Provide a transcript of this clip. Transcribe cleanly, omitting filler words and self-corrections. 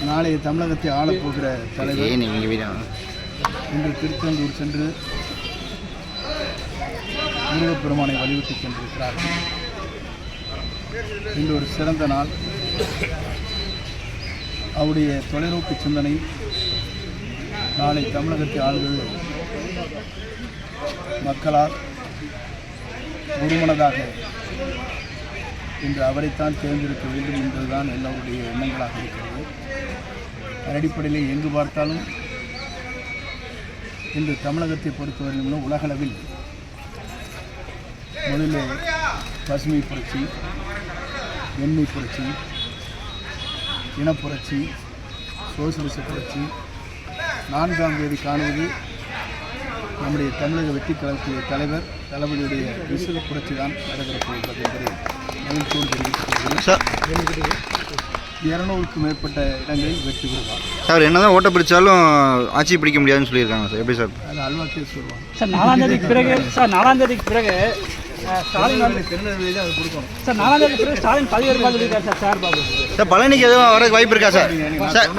நாளைய தமிழகத்தை ஆளப்போகிற தலைவர் இன்று திருச்செந்தூர் சென்று முருகப்பெருமானை வலியுறுத்தி சென்றிருக்கிறார்கள். இன்று ஒரு சிறந்த நாள். அவருடைய தொலைநோக்கு சிந்தனை நாளை தமிழகத்தை ஆளுகிற மக்களால் ஒருமனதாக இன்று அவரைத்தான் தேர்ந்தெடுக்க வேண்டும் என்பதுதான் எல்லோருடைய எண்ணங்களாக இருக்கிறது. அடிப்படையில் எங்கு பார்த்தாலும் இன்று தமிழகத்தை பொறுத்தவரையிலும் உலகளவில் முதலில் பசுமை புரட்சி, எண்ணெய் புரட்சி, இனப்புரட்சி, சோசியலிச புரட்சி, 4ஆம் தேதி காணுவது நம்முடைய தமிழக வெற்றி கழகத்திய தலைவர் தளபதியுடைய விசுவ புரட்சி தான் நடைபெறப் போகிறது என்பதை மகிழ்ச்சியோடு தெரிவித்துள்ளது. 200க்கும் மேற்பட்ட இடங்களில் வெற்றி பெறுவார் சார். என்னதான் ஓட்ட பிடிச்சாலும் ஆட்சி பிடிக்க முடியாதுன்னு சொல்லியிருக்காங்க சார். எப்படி சார்? அது அல்வா கேஸ் சொல்லுவாங்க சார். 4ஆம் தேதிக்கு பிறகு ஸ்டாலின் வந்து திருநெல்வேலியில் அது கொடுக்கணும் சார். 4ஆம் தேதிக்கு பிறகு ஸ்டாலின் பதவி ஏற்பாடு சொல்லியிருக்காரு சார். சார் பாபு சார் பழனிக்கு எதுவும் வர வாய்ப்பு இருக்கா சார்? சார்